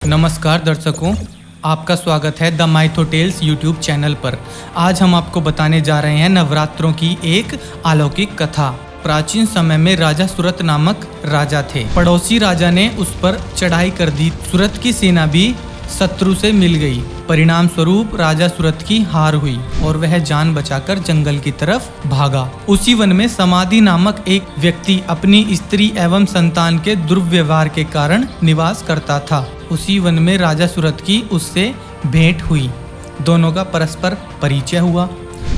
नमस्कार दर्शकों, आपका स्वागत है the Mytho Tales YouTube channel पर। आज हम आपको बताने जा रहे हैं नवरात्रों की एक अलौकिक कथा। प्राचीन समय में राजा सुरत नामक राजा थे। पड़ोसी राजा ने उस पर चढ़ाई कर दी। सुरत की सेना भी शत्रु से मिल गई। परिणाम स्वरूप राजा सुरत की हार हुई और वह जान बचाकर जंगल की तरफ भागा। उसी वन में समाधि नामक एक व्यक्ति अपनी स्त्री एवं संतान के दुर्व्यवहार के कारण निवास करता था। उसी वन में राजा सुरत की उससे भेंट हुई। दोनों का परस्पर परिचय हुआ।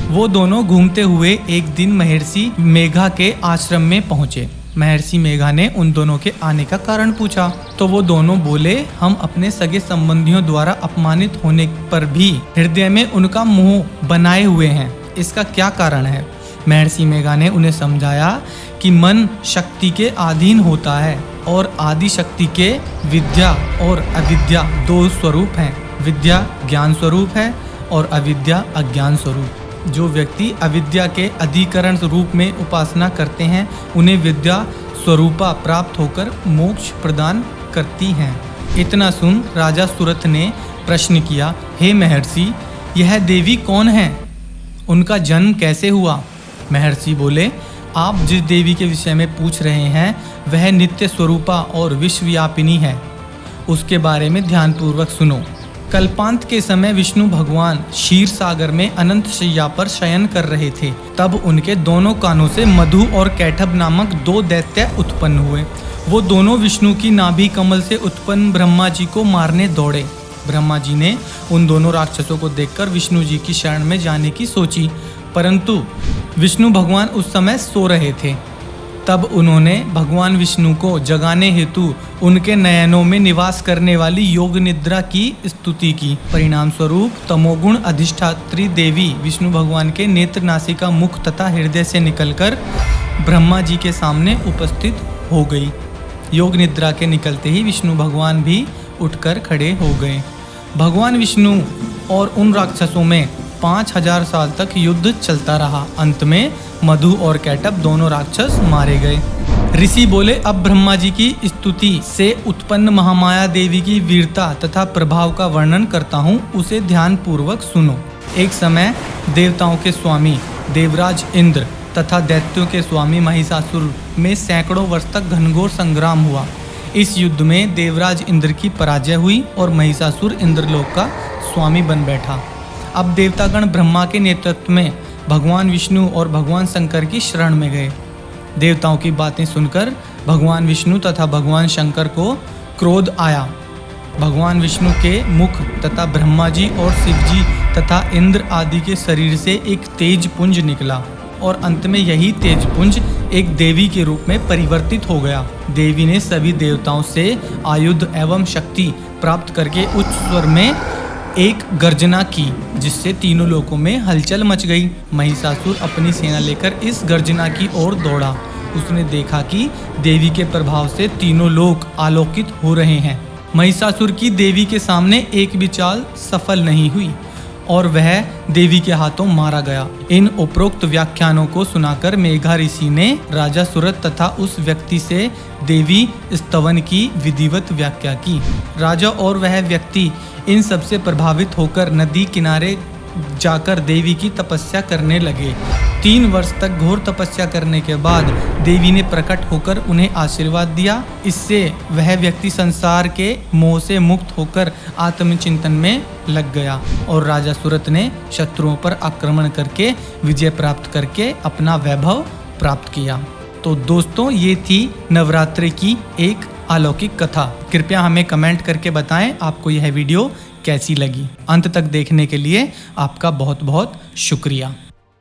वो दोनों घूमते हुए एक दिन महर्षि मेघा के आश्रम में पहुंचे। महर्षि मेघा ने उन दोनों के आने का कारण पूछा तो वो दोनों बोले, हम अपने सगे संबंधियों द्वारा अपमानित होने पर भी हृदय में उनका मोह बनाए हुए हैं। इसका क्या कारण है? महर्षि मेघा ने उन्हें समझाया कि मन शक्ति के अधीन होता है और आदि शक्ति के विद्या और अविद्या दो स्वरूप हैं। विद्या ज्ञान स्वरूप है और अविद्या अज्ञान स्वरूप। जो व्यक्ति अविद्या के अधिकरण रूप में उपासना करते हैं उन्हें विद्या स्वरूपा प्राप्त होकर मोक्ष प्रदान करती हैं। इतना सुन राजा सुरत ने प्रश्न किया, हे महर्षि, यह देवी कौन है? उनका जन्म कैसे हुआ? महर्षि बोले, आप जिस देवी के विषय में पूछ रहे हैं वह नित्य स्वरूपा और विश्वव्यापिनी है। उसके बारे में ध्यानपूर्वक सुनो। कल्पांत के समय विष्णु भगवान क्षीर सागर में अनंत शैया पर शयन कर रहे थे। तब उनके दोनों कानों से मधु और कैटभ नामक दो दैत्य उत्पन्न हुए। वो दोनों विष्णु की नाभि कमल से उत्पन्न ब्रह्मा जी को मारने दौड़े। ब्रह्मा जी ने उन दोनों राक्षसों को देखकर विष्णु जी की शरण में जाने की सोची, परंतु विष्णु भगवान उस समय सो रहे थे। तब उन्होंने भगवान विष्णु को जगाने हेतु उनके नयनों में निवास करने वाली योग निद्रा की स्तुति की। परिणाम स्वरूप तमोगुण अधिष्ठात्री देवी विष्णु भगवान के नेत्र, नासिका, मुख तथा हृदय से निकलकर ब्रह्मा जी के सामने उपस्थित हो गई। योग निद्रा के निकलते ही विष्णु भगवान भी उठकर खड़े हो गए। भगवान विष्णु और उन राक्षसों में 5000 साल तक युद्ध चलता रहा। अंत में मधु और कैटभ दोनों राक्षस मारे गए। ऋषि बोले, अब ब्रह्मा जी की स्तुति से उत्पन्न महामाया देवी की वीरता तथा प्रभाव का वर्णन करता हूँ, उसे ध्यान पूर्वक सुनो। एक समय देवताओं के स्वामी देवराज इंद्र तथा दैत्यों के स्वामी महिषासुर में सैकड़ों वर्ष तक घनघोर संग्राम हुआ। इस युद्ध में देवराज इंद्र की पराजय हुई और महिषासुर इंद्रलोक का स्वामी बन बैठा। अब देवतागण ब्रह्मा के नेतृत्व में भगवान विष्णु और भगवान शंकर की शरण में गए। देवताओं की बातें सुनकर भगवान विष्णु तथा भगवान शंकर को क्रोध आया। भगवान विष्णु के मुख तथा ब्रह्मा जी और शिव जी तथा इंद्र आदि के शरीर से एक तेज पुंज निकला और अंत में यही तेज पुंज एक देवी के रूप में परिवर्तित हो गया। देवी ने सभी देवताओं से आयुध एवं शक्ति प्राप्त करके उच्च स्वर में एक गर्जना की, जिससे तीनों लोकों में हलचल मच गई। महिषासुर अपनी सेना लेकर इस गर्जना की ओर दौड़ा। उसने देखा कि देवी के प्रभाव से तीनों लोक आलोकित हो रहे हैं। महिषासुर की देवी के सामने एक भी चाल सफल नहीं हुई और वह देवी के हाथों मारा गया। इन उपरोक्त व्याख्यानों को सुनाकर मेघा ऋषि ने राजा सुरत तथा उस व्यक्ति से देवी स्तवन की विधिवत व्याख्या की। राजा और वह व्यक्ति इन सबसे प्रभावित होकर नदी किनारे जाकर देवी की तपस्या करने लगे। 3 वर्ष तक घोर तपस्या करने के बाद देवी ने प्रकट होकर उन्हें आशीर्वाद दिया। इससे वह व्यक्ति संसार के मोह से मुक्त होकर आत्मचिंतन में लग गया और राजा सुरत ने शत्रुओं पर आक्रमण करके विजय प्राप्त करके अपना वैभव प्राप्त किया। तो दोस्तों, ये थी नवरात्रि की एक अलौकिक कथा। कृपया हमें कमेंट करके बताएं आपको यह वीडियो कैसी लगी। अंत तक देखने के लिए आपका बहुत बहुत शुक्रिया।